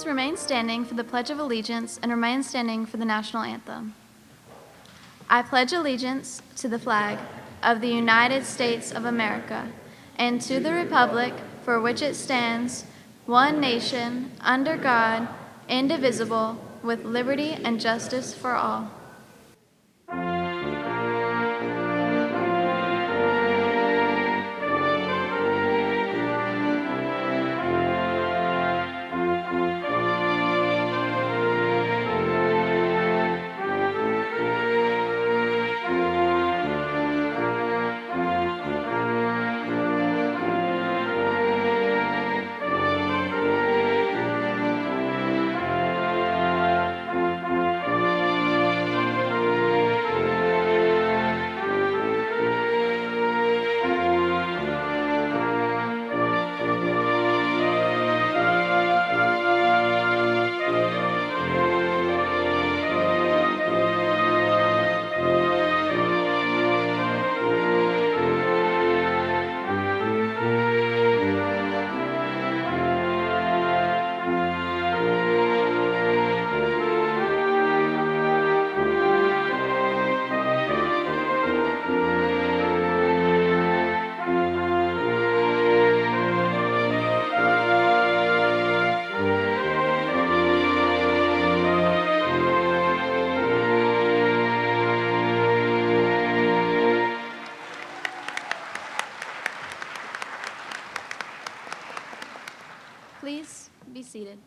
Please remain standing for the Pledge of Allegiance and remain standing for the national anthem. I pledge allegiance to the flag of the United States of America and to the republic for which it stands, one nation, under God, indivisible, with liberty and justice for all. Please be seated.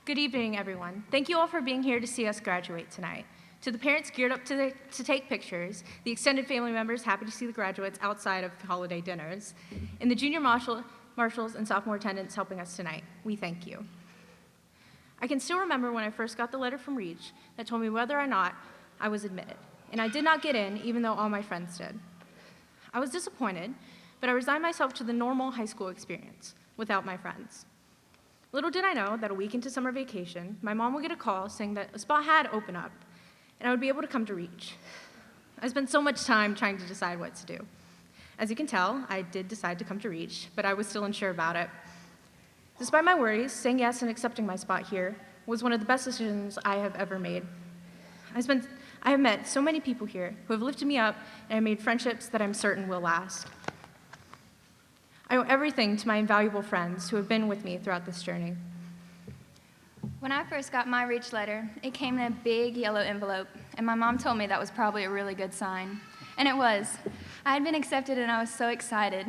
Good evening, everyone. Thank you all for being here to see us graduate tonight. To the parents geared up to take pictures, the extended family members happy to see the graduates outside of holiday dinners, and the junior marshals and sophomore attendants helping us tonight, we thank you. I can still remember when I first got the letter from Reach that told me whether or not I was admitted, and I did not get in even though all my friends did. I was disappointed, but I resigned myself to the normal high school experience without my friends. Little did I know that a week into summer vacation, my mom would get a call saying that a spot had opened up, and I would be able to come to Reach. I spent so much time trying to decide what to do. As you can tell, I did decide to come to Reach, but I was still unsure about it. Despite my worries, saying yes and accepting my spot here was one of the best decisions I have ever made. I have met so many people here who have lifted me up, and I made friendships that I'm certain will last. I owe everything to my invaluable friends who have been with me throughout this journey. When I first got my Reach letter, it came in a big yellow envelope, and my mom told me that was probably a really good sign. And it was. I had been accepted and I was so excited.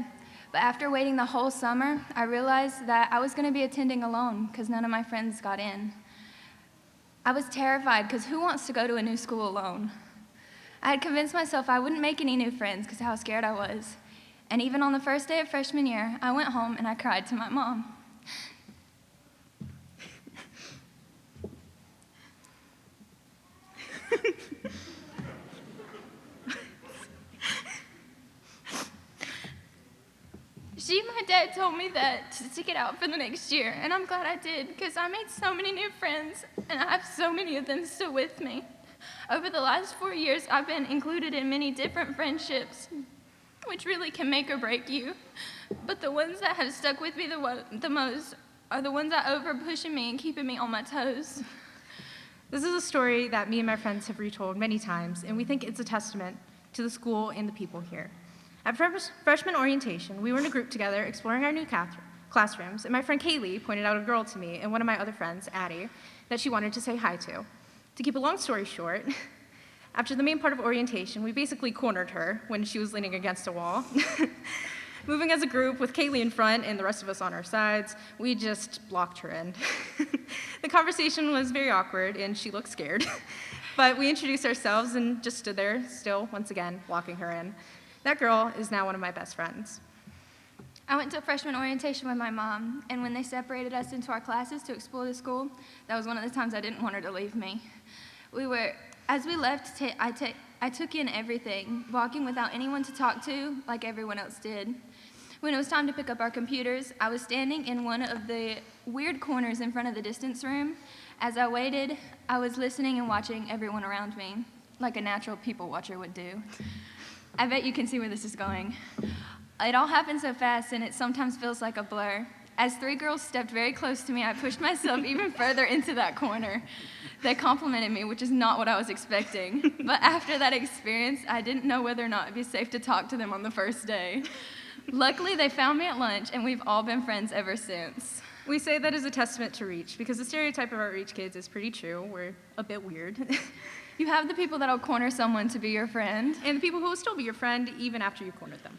But after waiting the whole summer, I realized that I was going to be attending alone because none of my friends got in. I was terrified because who wants to go to a new school alone? I had convinced myself I wouldn't make any new friends because of how scared I was. And even on the first day of freshman year, I went home and I cried to my mom. My dad told me that to stick it out for the next year, and I'm glad I did because I made so many new friends, and I have so many of them still with me. Over the last 4 years, I've been included in many different friendships, which really can make or break you. But the ones that have stuck with me the most are the ones that over pushing me and keeping me on my toes. This is a story that me and my friends have retold many times, and we think it's a testament to the school and the people here. At freshman orientation, we were in a group together exploring our new classrooms, and my friend Kaylee pointed out a girl to me and one of my other friends, Addie, that she wanted to say hi to. To keep a long story short, after the main part of orientation, we basically cornered her when she was leaning against a wall. Moving as a group with Kaylee in front and the rest of us on our sides, we just blocked her in. The conversation was very awkward and she looked scared, but we introduced ourselves and just stood there still, once again, blocking her in. That girl is now one of my best friends. I went to a freshman orientation with my mom, and when they separated us into our classes to explore the school, that was one of the times I didn't want her to leave me. As we left, I took in everything, walking without anyone to talk to like everyone else did. When it was time to pick up our computers, I was standing in one of the weird corners in front of the distance room. As I waited, I was listening and watching everyone around me, like a natural people watcher would do. I bet you can see where this is going. It all happened so fast, and it sometimes feels like a blur. As three girls stepped very close to me, I pushed myself even further into that corner. They complimented me, which is not what I was expecting. But after that experience, I didn't know whether or not it'd be safe to talk to them on the first day. Luckily, they found me at lunch, and we've all been friends ever since. We say that as a testament to Reach, because the stereotype of our Reach kids is pretty true. We're a bit weird. You have the people that'll corner someone to be your friend. And the people who will still be your friend even after you cornered them.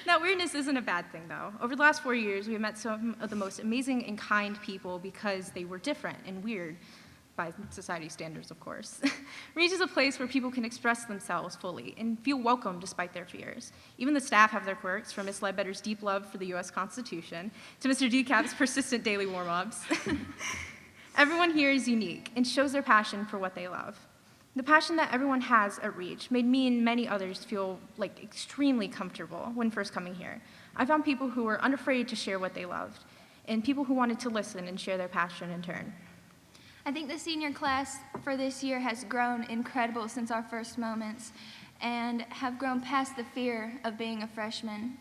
That weirdness isn't a bad thing, though. Over the last 4 years, we have met some of the most amazing and kind people because they were different and weird, by society standards, of course. Reach is a place where people can express themselves fully and feel welcome despite their fears. Even the staff have their quirks, from Ms. Ledbetter's deep love for the U.S. Constitution to Mr. DeCap's persistent daily warm-ups. Everyone here is unique and shows their passion for what they love. The passion that everyone has at Reach made me and many others feel like extremely comfortable when first coming here. I found people who were unafraid to share what they loved, and people who wanted to listen and share their passion in turn. I think the senior class for this year has grown incredible since our first moments and have grown past the fear of being a freshman.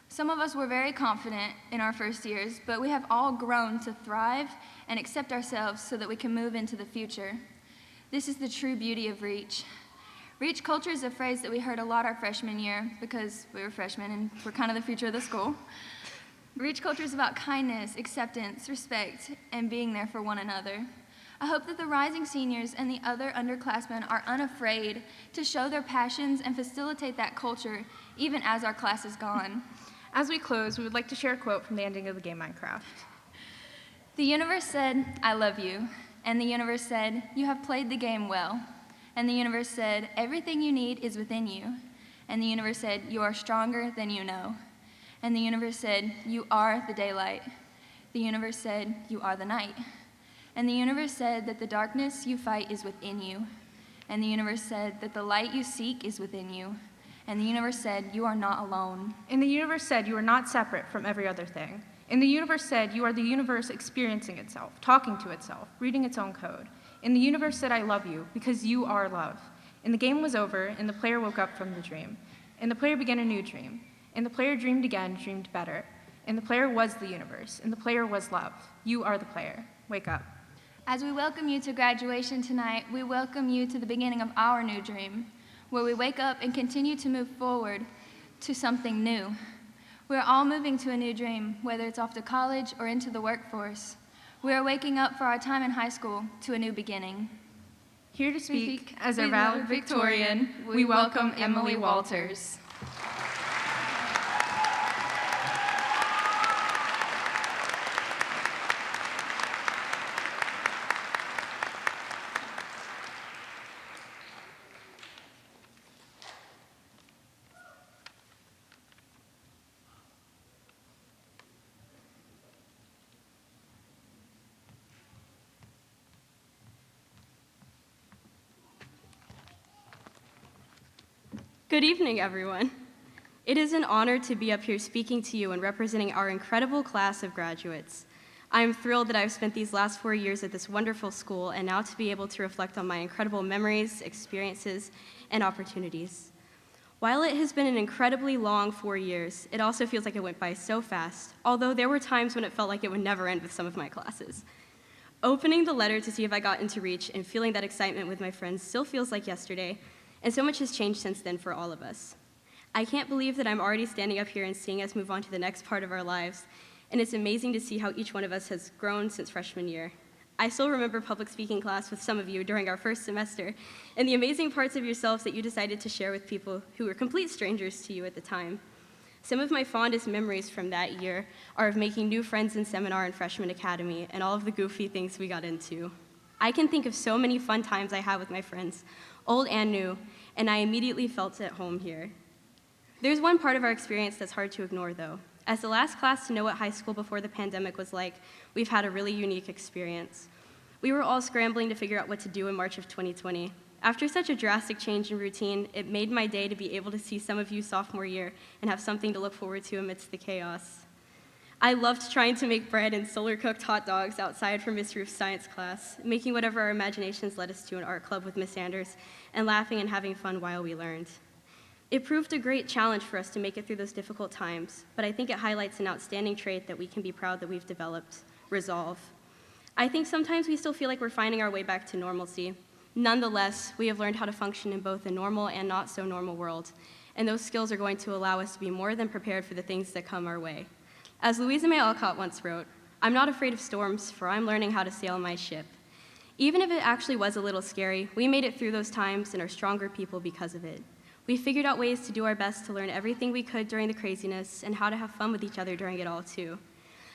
Some of us were very confident in our first years, but we have all grown to thrive and accept ourselves so that we can move into the future. This is the true beauty of Reach. Reach culture is a phrase that we heard a lot our freshman year because we were freshmen and we're kind of the future of the school. Reach culture is about kindness, acceptance, respect, and being there for one another. I hope that the rising seniors and the other underclassmen are unafraid to show their passions and facilitate that culture even as our class is gone. As we close, we would like to share a quote from the ending of the game Minecraft. The universe said, "I love you." And the universe said, "You have played the game well." And the universe said, "Everything you need is within you." And the universe said, "You are stronger than you know." And the universe said, "You are the daylight." The universe said, "You are the night." And the universe said that the darkness you fight is within you. And the universe said that the light you seek is within you. And the universe said, "You are not alone." And the universe said you are not separate from every other thing. And the universe said you are the universe experiencing itself, talking to itself, reading its own code. And the universe said, "I love you," because you are love. And the game was over, and the player woke up from the dream. And the player began a new dream. And the player dreamed again, dreamed better. And the player was the universe, and the player was love. You are the player. Wake up. As we welcome you to graduation tonight, we welcome you to the beginning of our new dream, where we wake up and continue to move forward to something new. We're all moving to a new dream, whether it's off to college or into the workforce. We are waking up for our time in high school to a new beginning. Here to speak as a valedictorian, we welcome Emily Walters. Good evening, everyone. It is an honor to be up here speaking to you and representing our incredible class of graduates. I am thrilled that I've spent these last 4 years at this wonderful school and now to be able to reflect on my incredible memories, experiences, and opportunities. While it has been an incredibly long 4 years, it also feels like it went by so fast, although there were times when it felt like it would never end with some of my classes. Opening the letter to see if I got into Reach and feeling that excitement with my friends still feels like yesterday, and so much has changed since then for all of us. I can't believe that I'm already standing up here and seeing us move on to the next part of our lives, and it's amazing to see how each one of us has grown since freshman year. I still remember public speaking class with some of you during our first semester, and the amazing parts of yourselves that you decided to share with people who were complete strangers to you at the time. Some of my fondest memories from that year are of making new friends in seminar and freshman academy and all of the goofy things we got into. I can think of so many fun times I had with my friends, old and new, and I immediately felt at home here. There's one part of our experience that's hard to ignore, though. As the last class to know what high school before the pandemic was like, we've had a really unique experience. We were all scrambling to figure out what to do in March of 2020. After such a drastic change in routine, it made my day to be able to see some of you sophomore year and have something to look forward to amidst the chaos. I loved trying to make bread and solar-cooked hot dogs outside for Miss Ruth's science class, making whatever our imaginations led us to in art club with Miss Sanders, and laughing and having fun while we learned. It proved a great challenge for us to make it through those difficult times, but I think it highlights an outstanding trait that we can be proud that we've developed: resolve. I think sometimes we still feel like we're finding our way back to normalcy. Nonetheless, we have learned how to function in both a normal and not so normal world, and those skills are going to allow us to be more than prepared for the things that come our way. As Louisa May Alcott once wrote, "I'm not afraid of storms, for I'm learning how to sail my ship." Even if it actually was a little scary, we made it through those times and are stronger people because of it. We figured out ways to do our best to learn everything we could during the craziness and how to have fun with each other during it all, too.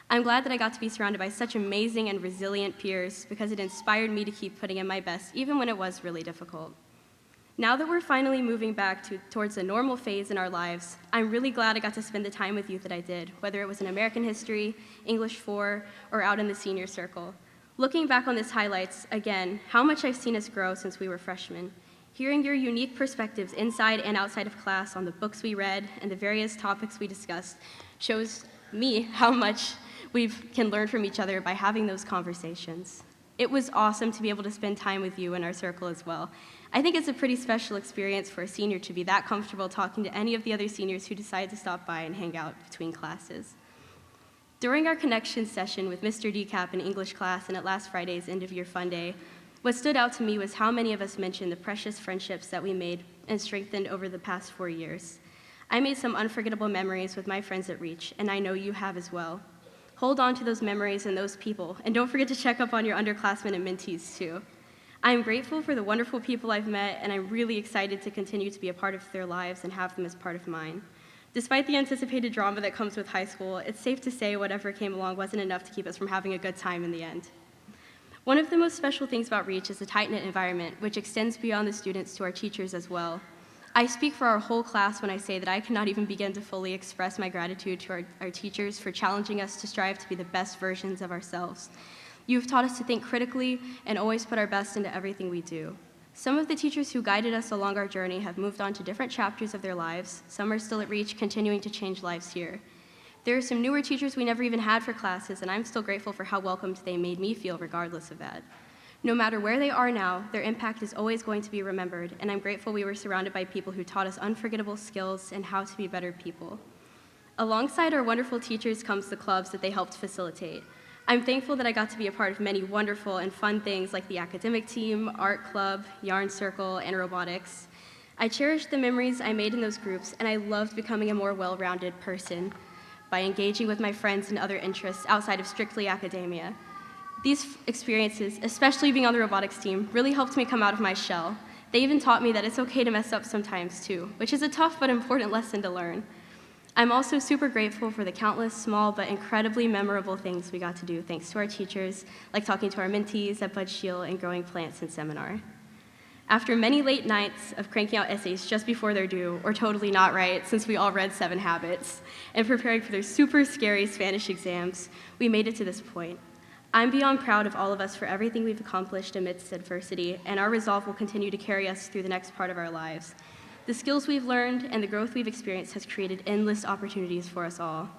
I'm glad that I got to be surrounded by such amazing and resilient peers because it inspired me to keep putting in my best, even when it was really difficult. Now that we're finally moving back towards a normal phase in our lives, I'm really glad I got to spend the time with you that I did, whether it was in American history, English 4, or out in the senior circle. Looking back on this highlights, again, how much I've seen us grow since we were freshmen. Hearing your unique perspectives inside and outside of class on the books we read and the various topics we discussed shows me how much we can learn from each other by having those conversations. It was awesome to be able to spend time with you in our circle as well. I think it's a pretty special experience for a senior to be that comfortable talking to any of the other seniors who decide to stop by and hang out between classes. During our connection session with Mr. Decap in English class and at last Friday's end-of-year fun day, what stood out to me was how many of us mentioned the precious friendships that we made and strengthened over the past 4 years. I made some unforgettable memories with my friends at Reach, and I know you have as well. Hold on to those memories and those people, and don't forget to check up on your underclassmen and mentees too. I am grateful for the wonderful people I've met, and I'm really excited to continue to be a part of their lives and have them as part of mine. Despite the anticipated drama that comes with high school, it's safe to say whatever came along wasn't enough to keep us from having a good time in the end. One of the most special things about Reach is the tight-knit environment, which extends beyond the students to our teachers as well. I speak for our whole class when I say that I cannot even begin to fully express my gratitude to our teachers for challenging us to strive to be the best versions of ourselves. You have taught us to think critically and always put our best into everything we do. Some of the teachers who guided us along our journey have moved on to different chapters of their lives. Some are still at Reach, continuing to change lives here. There are some newer teachers we never even had for classes, and I'm still grateful for how welcomed they made me feel regardless of that. No matter where they are now, their impact is always going to be remembered, and I'm grateful we were surrounded by people who taught us unforgettable skills and how to be better people. Alongside our wonderful teachers comes the clubs that they helped facilitate. I'm thankful that I got to be a part of many wonderful and fun things like the academic team, art club, yarn circle, and robotics. I cherish the memories I made in those groups, and I loved becoming a more well-rounded person by engaging with my friends and other interests outside of strictly academia. These experiences, especially being on the robotics team, really helped me come out of my shell. They even taught me that it's okay to mess up sometimes too, which is a tough but important lesson to learn. I'm also super grateful for the countless small but incredibly memorable things we got to do thanks to our teachers, like talking to our mentees at Bud Shield and growing plants in seminar. After many late nights of cranking out essays just before they're due, or totally not right, since we all read 7 Habits, and preparing for their super scary Spanish exams, we made it to this point. I'm beyond proud of all of us for everything we've accomplished amidst adversity, and our resolve will continue to carry us through the next part of our lives. The skills we've learned and the growth we've experienced has created endless opportunities for us all.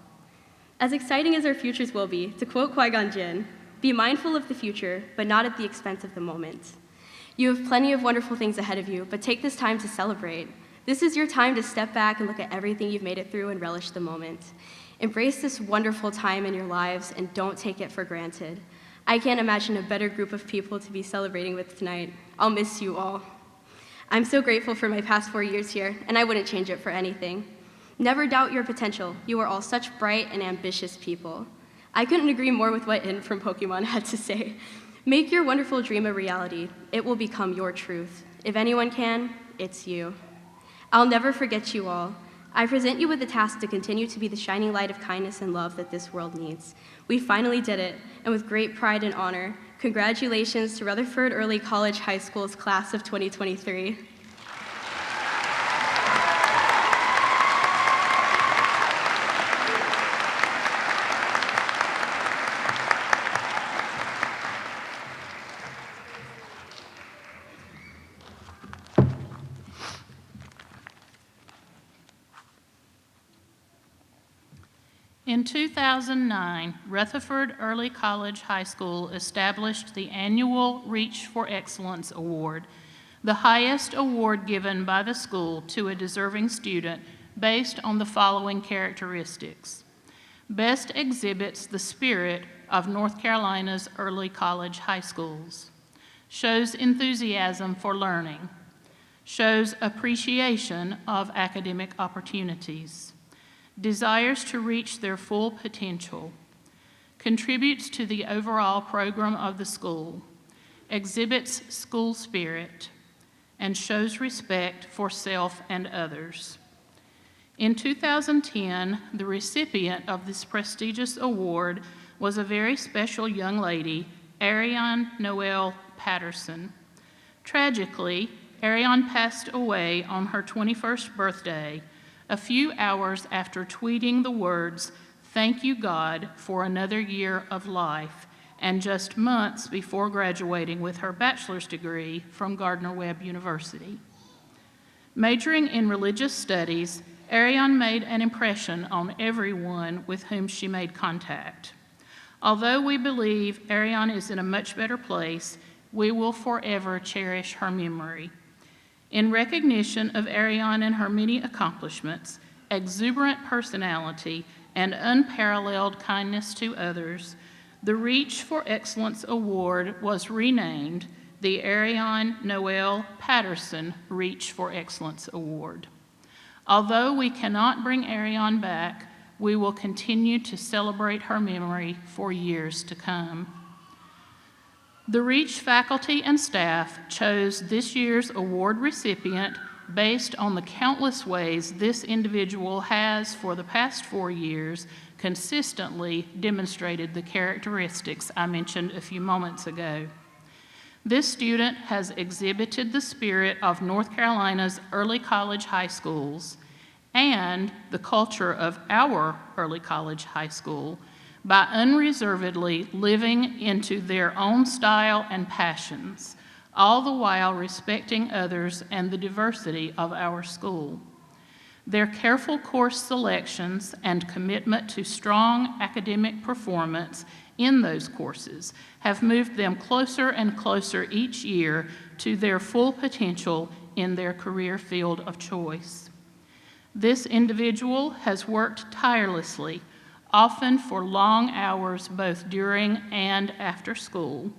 As exciting as our futures will be, to quote Qui-Gon Jinn, be mindful of the future, but not at the expense of the moment. You have plenty of wonderful things ahead of you, but take this time to celebrate. This is your time to step back and look at everything you've made it through and relish the moment. Embrace this wonderful time in your lives and don't take it for granted. I can't imagine a better group of people to be celebrating with tonight. I'll miss you all. I'm so grateful for my past 4 years here, and I wouldn't change it for anything. Never doubt your potential. You are all such bright and ambitious people. I couldn't agree more with what In from Pokemon had to say. Make your wonderful dream a reality. It will become your truth. If anyone can, it's you. I'll never forget you all. I present you with the task to continue to be the shining light of kindness and love that this world needs. We finally did it, and with great pride and honor, congratulations to Rutherford Early College High School's class of 2023. In 2009, Rutherford Early College High School established the annual Reach for Excellence Award, the highest award given by the school to a deserving student based on the following characteristics. Best exhibits the spirit of North Carolina's early college high schools, shows enthusiasm for learning, shows appreciation of academic opportunities, desires to reach their full potential, contributes to the overall program of the school, exhibits school spirit, and shows respect for self and others. In 2010, the recipient of this prestigious award was a very special young lady, Ariane Noel Patterson. Tragically, Ariane passed away on her 21st birthday, a few hours after tweeting the words, "Thank you, God, for another year of life," and just months before graduating with her bachelor's degree from Gardner-Webb University. Majoring in religious studies, Ariane made an impression on everyone with whom she made contact. Although we believe Ariane is in a much better place, we will forever cherish her memory. In recognition of Ariane and her many accomplishments, exuberant personality, and unparalleled kindness to others, the Reach for Excellence Award was renamed the Ariane Noel Patterson Reach for Excellence Award. Although we cannot bring Ariane back, we will continue to celebrate her memory for years to come. The Reach faculty and staff chose this year's award recipient based on the countless ways this individual has, for the past 4 years, consistently demonstrated the characteristics I mentioned a few moments ago. This student has exhibited the spirit of North Carolina's early college high schools and the culture of our early college high school by unreservedly living into their own style and passions, all the while respecting others and the diversity of our school. Their careful course selections and commitment to strong academic performance in those courses have moved them closer and closer each year to their full potential in their career field of choice. This individual has worked tirelessly, often for long hours both during and after school,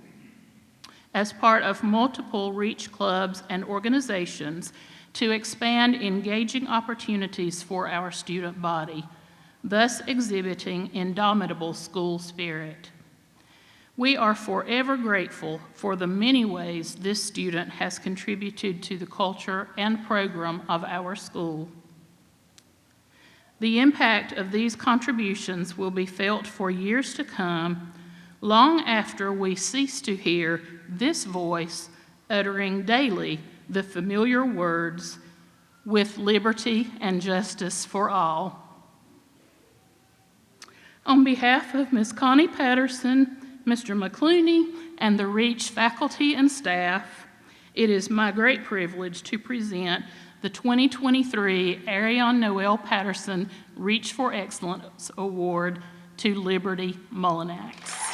as part of multiple Reach clubs and organizations to expand engaging opportunities for our student body, thus exhibiting indomitable school spirit. We are forever grateful for the many ways this student has contributed to the culture and program of our school. The impact of these contributions will be felt for years to come, long after we cease to hear this voice uttering daily the familiar words, "with liberty and justice for all." On behalf of Ms. Connie Patterson, Mr. McClooney, and the Reach faculty and staff, it is my great privilege to present the 2023 Ariane Noel Patterson Reach for Excellence Award to Liberty Mullinax.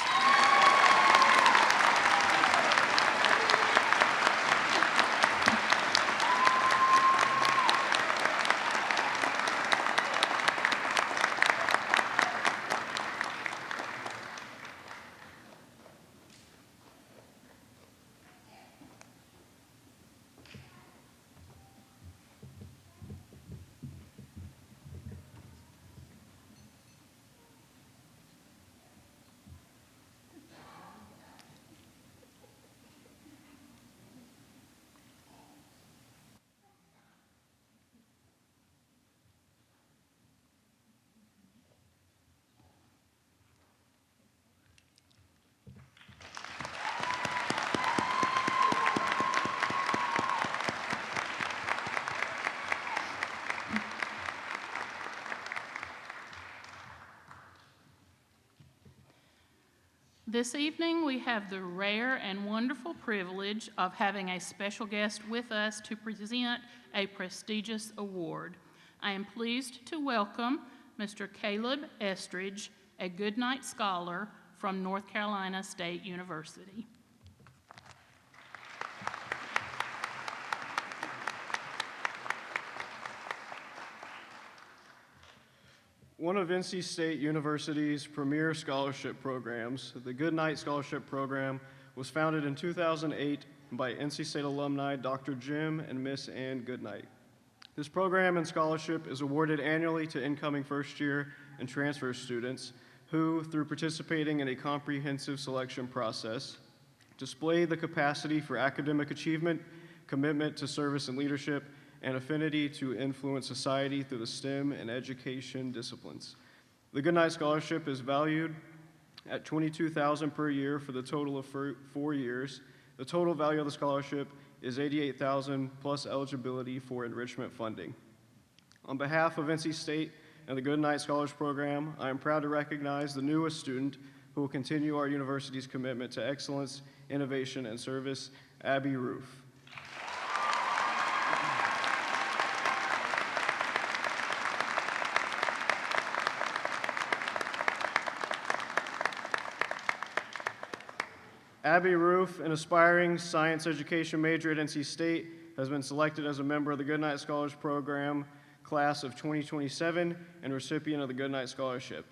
This evening, we have the rare and wonderful privilege of having a special guest with us to present a prestigious award. I am pleased to welcome Mr. Caleb Estridge, a Goodnight Scholar from North Carolina State University. One of NC State University's premier scholarship programs, the Goodnight Scholarship Program, was founded in 2008 by NC State alumni Dr. Jim and Miss Ann Goodnight. This program and scholarship is awarded annually to incoming first-year and transfer students who, through participating in a comprehensive selection process, display the capacity for academic achievement, commitment to service and leadership, and affinity to influence society through the STEM and education disciplines. The Goodnight Scholarship is valued at $22,000 per year for the total of 4 years. The total value of the scholarship is $88,000 plus eligibility for enrichment funding. On behalf of NC State and the Goodnight Scholars Program, I am proud to recognize the newest student who will continue our university's commitment to excellence, innovation, and service, Abby Roof. Abby Roof, an aspiring science education major at NC State, has been selected as a member of the Goodnight Scholars Program class of 2027 and recipient of the Goodnight Scholarship.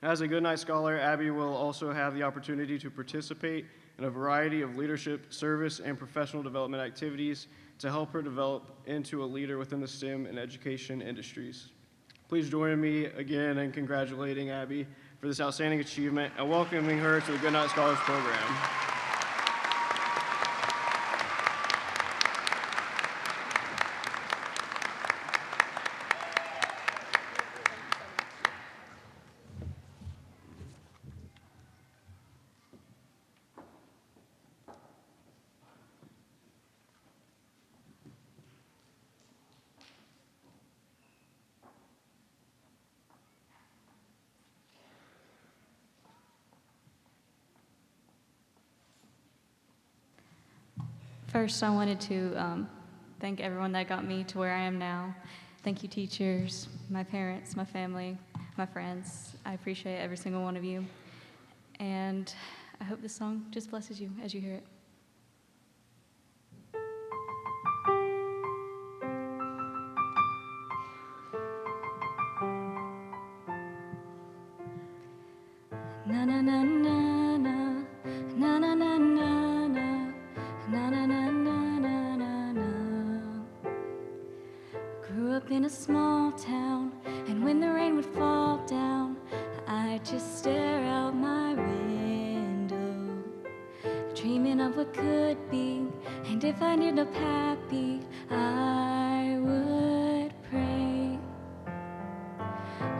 As a Goodnight Scholar, Abby will also have the opportunity to participate in a variety of leadership, service, and professional development activities to help her develop into a leader within the STEM and education industries. Please join me again in congratulating Abby for this outstanding achievement and welcoming her to the Goodnight Scholars Program. First, I wanted to thank everyone that got me to where I am now. Thank you, teachers, my parents, my family, my friends. I appreciate every single one of you. And I hope this song just blesses you as you hear it. Na na na na na na na na na na na na na na na na. Grew up in a small town, and when the rain would fall down, I'd just stare out my window, dreaming of what could be. And if I ended up happy, I would pray,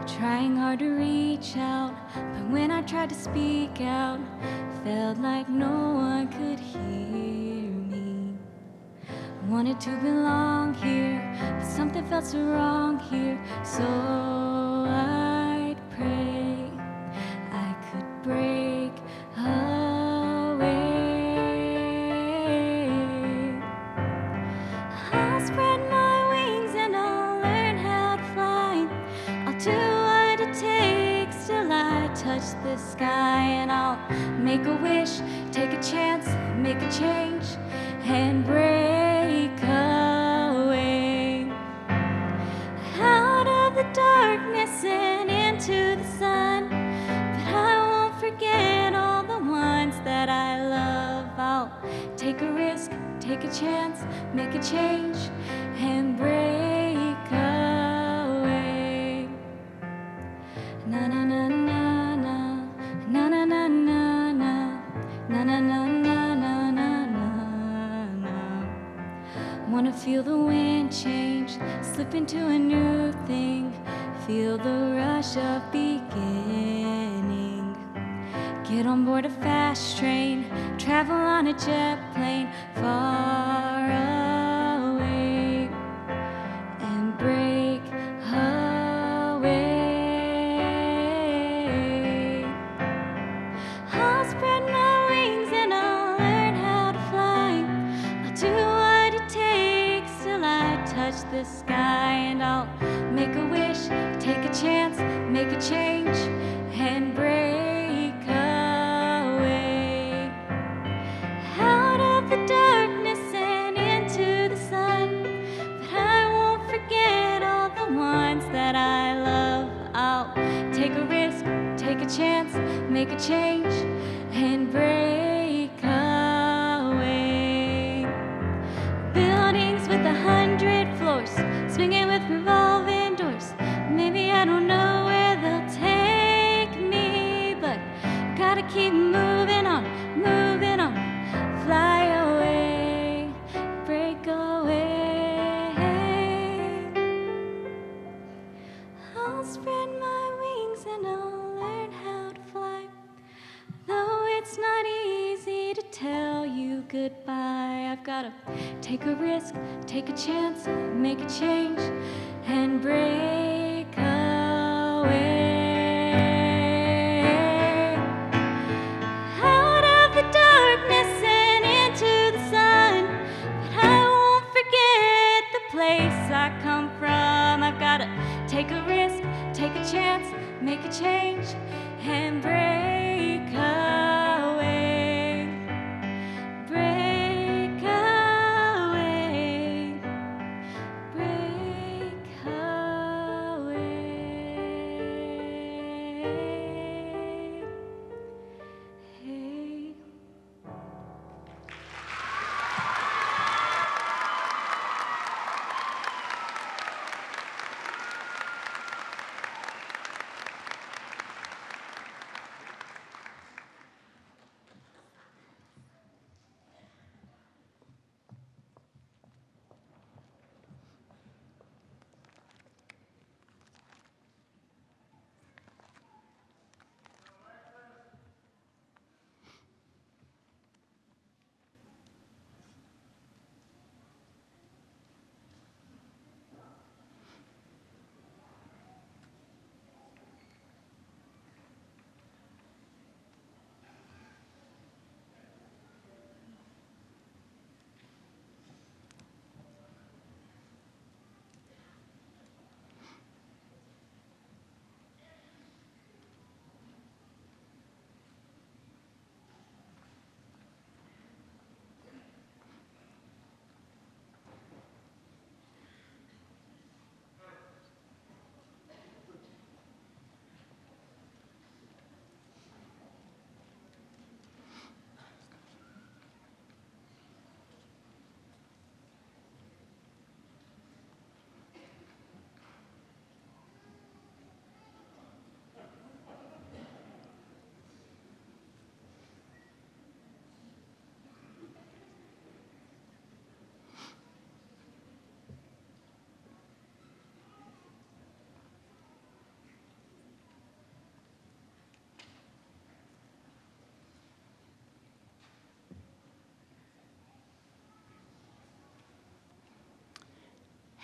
trying hard to reach out. But when I tried to speak out, felt like no one could hear me. Wanted to belong here, but something felt so wrong here. So I'd pray I could break away. I'll spread my wings and I'll learn how to fly. I'll do what it takes till I touch the sky, and I'll make a wish, take a chance, make a change, and break away out of the darkness and into the sun. But I won't forget all the ones that I love. I'll take a risk, take a chance, make a change, and break away. Na na na na na na na na na na na na na na na na. Wanna feel the wind change, slip into a new thing, feel the rush of beginning. Get on board a fast train, travel on a jet plane far away, and break away. I'll spread my wings and I'll learn how to fly. I'll do what it takes till I touch the sky, and I'll make a wish, take a chance, change, and break away. Out of the darkness and into the sun, but I won't forget all the ones that I love. I'll take a risk, take a chance, make a change, and break away. Buildings with 100 floors, swinging with revolving doors. Maybe I don't know where they'll take me, but gotta keep moving on, fly away, break away. I'll spread my wings and I'll learn how to fly. Though it's not easy to tell you goodbye, I've gotta take a risk, take a chance, make a change, and break away. Out of the darkness and into the sun, but I won't forget the place I come from. I've gotta take a risk, take a chance, make a change, and break away, break away, break away. Hey.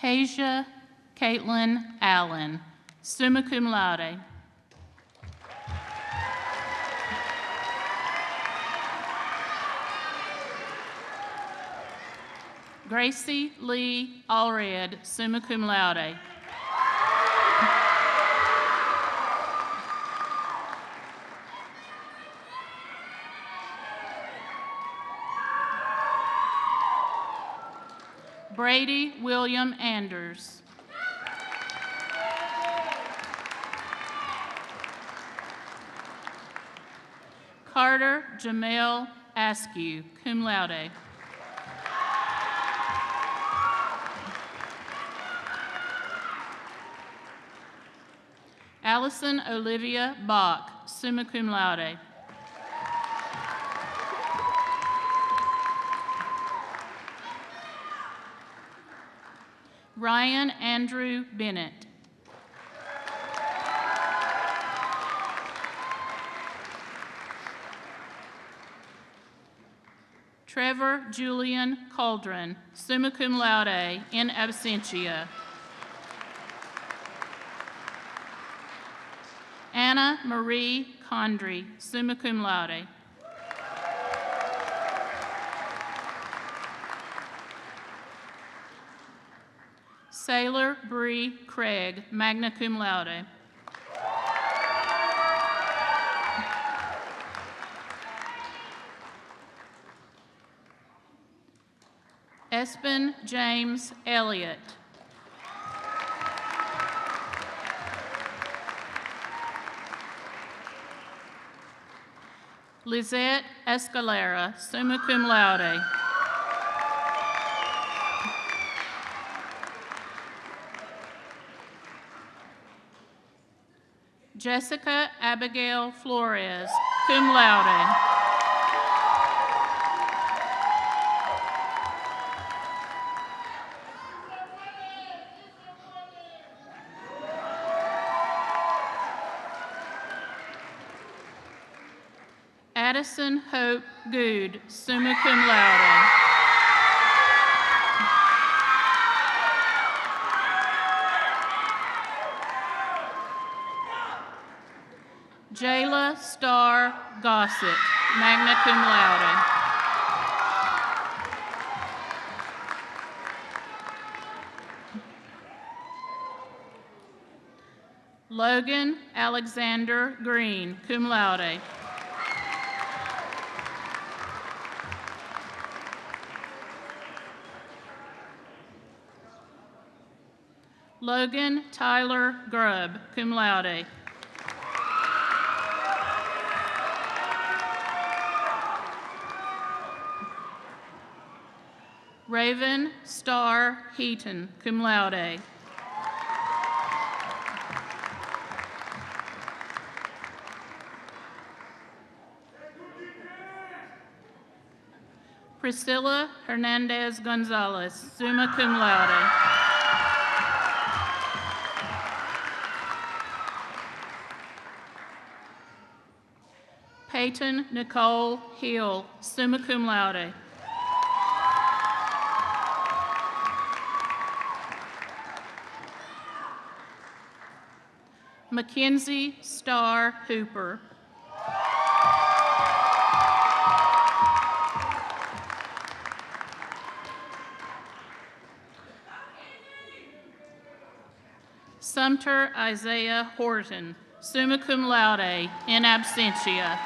Hasia Caitlin Allen, summa cum laude. Gracie Lee Allred, summa cum laude. Brady William Anders. Carter Jamel Askew, cum laude. Allison Olivia Bach, summa cum laude. Ryan Andrew Bennett. Trevor Julian Cauldron, summa cum laude, in absentia. Anna Marie Condry, summa cum laude. Sailor Bree Craig, magna cum laude. Aspen James Elliott. Lizette Escalera, summa cum laude. Jessica Abigail Flores, cum laude. Addison Hope Good, summa cum laude. Jayla Starr Gossett, magna cum laude. Logan Alexander Green, cum laude. Logan Tyler Grubb, cum laude. Raven Starr Heaton, cum laude. Priscilla Hernandez Gonzalez, summa cum laude. Peyton Nicole Hill, summa cum laude. Mackenzie Starr Hooper. Sumter Isaiah Horton, summa cum laude, in absentia.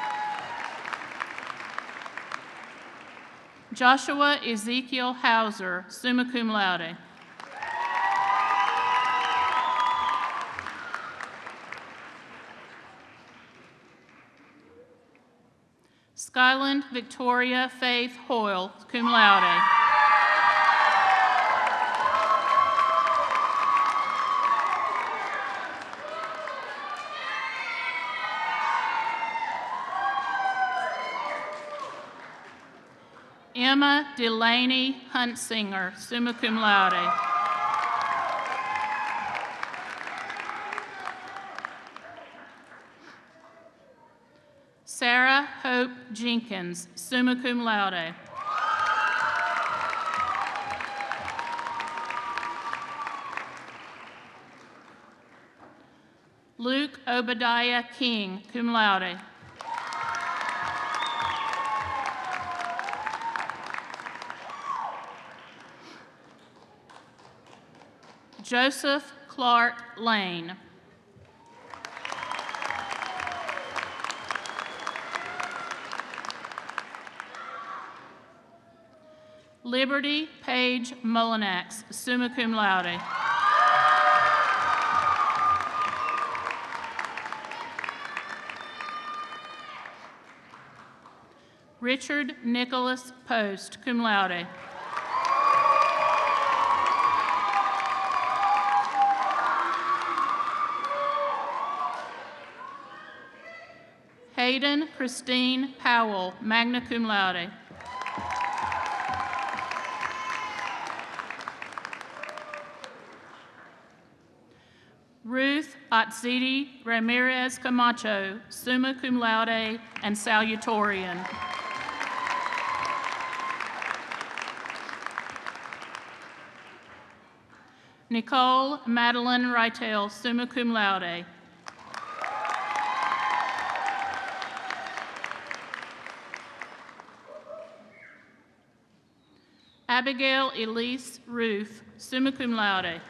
Joshua Ezekiel Hauser, summa cum laude. Skyland Victoria Faith Hoyle, cum laude. Emma Delaney Huntsinger, summa cum laude. Sarah Hope Jenkins, summa cum laude. Luke Obadiah King, cum laude. Joseph Clark Lane. Liberty Page Mullinax, summa cum laude. Richard Nicholas Post, cum laude. Hayden Christine Powell, magna cum laude. Ruth Atzidi Ramirez Camacho, summa cum laude and salutatorian. Nicole Madeline Rytel, summa cum laude. Abigail Elise Ruth, summa cum laude.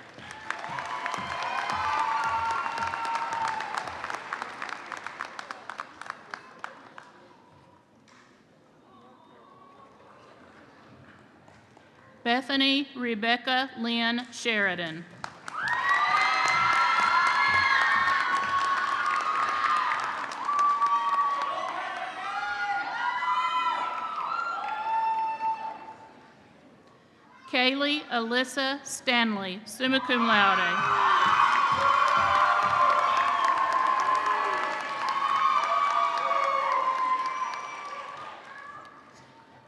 Bethany Rebecca Lynn Sheridan. Kaylee Alyssa Stanley, summa cum laude.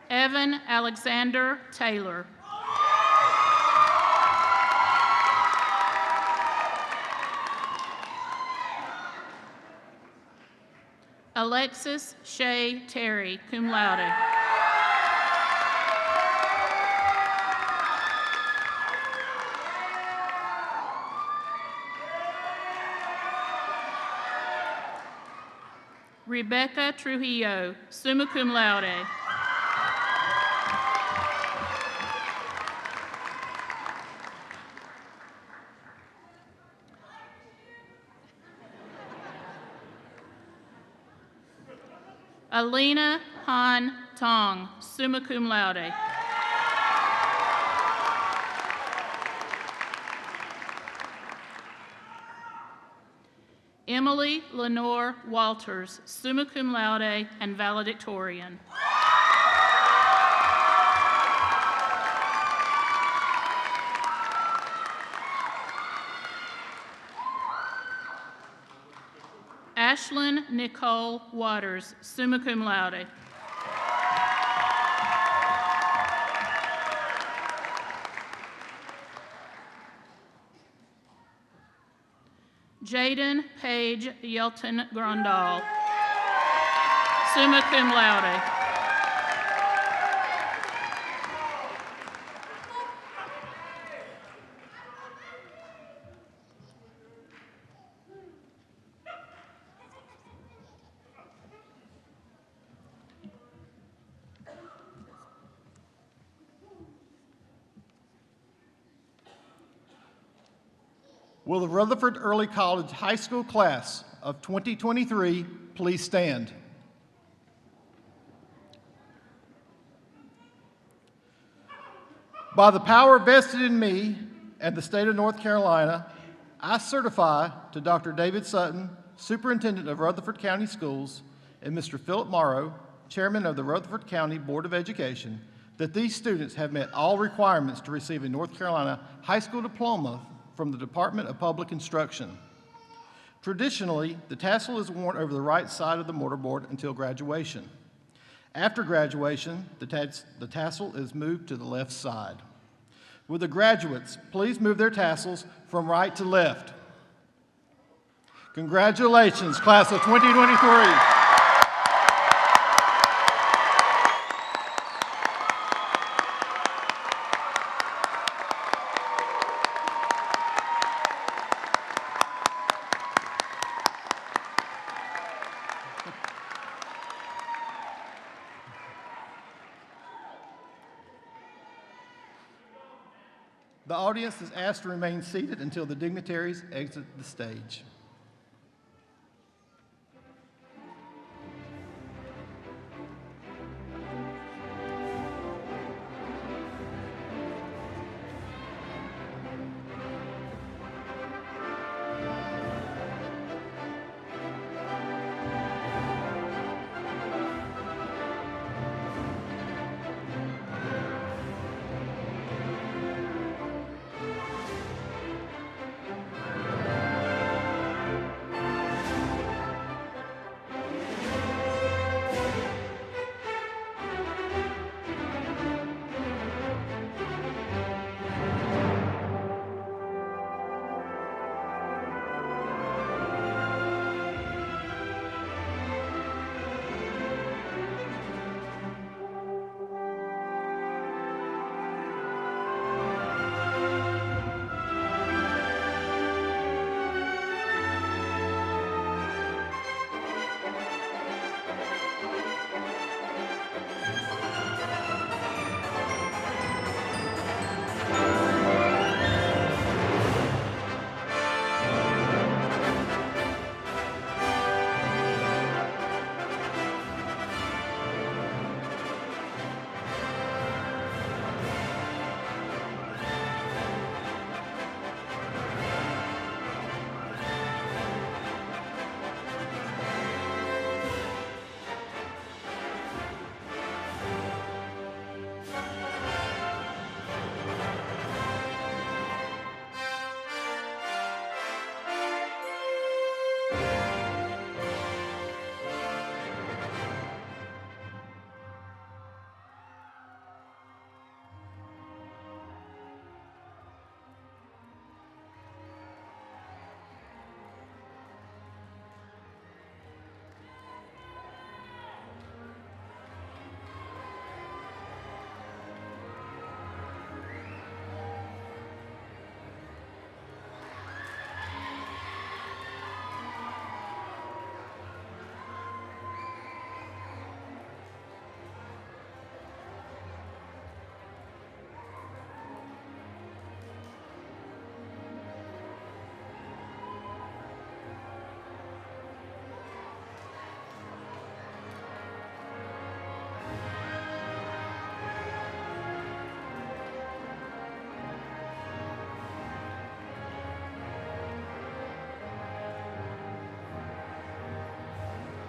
Evan Alexander Taylor. Alexis Shay Terry, cum laude. Rebecca Trujillo, summa cum laude. Alina Han Tong, summa cum laude. Emily Lenore Walters, summa cum laude and valedictorian. Ashlyn Nicole Waters, summa cum laude. Jaden Page Yelton Grandal, summa cum laude. Will the Rutherford Early College High School class of 2023 please stand? By the power vested in me and the state of North Carolina, I certify to Dr. David Sutton, Superintendent of Rutherford County Schools, and Mr. Philip Morrow, Chairman of the Rutherford County Board of Education, that these students have met all requirements to receive a North Carolina high school diploma from the Department of Public Instruction. Traditionally, the tassel is worn over the right side of the mortarboard until graduation. After graduation, the tassel is moved to the left side. Will the graduates please move their tassels from right to left? Congratulations, class of 2023. The audience is asked to remain seated until the dignitaries exit the stage.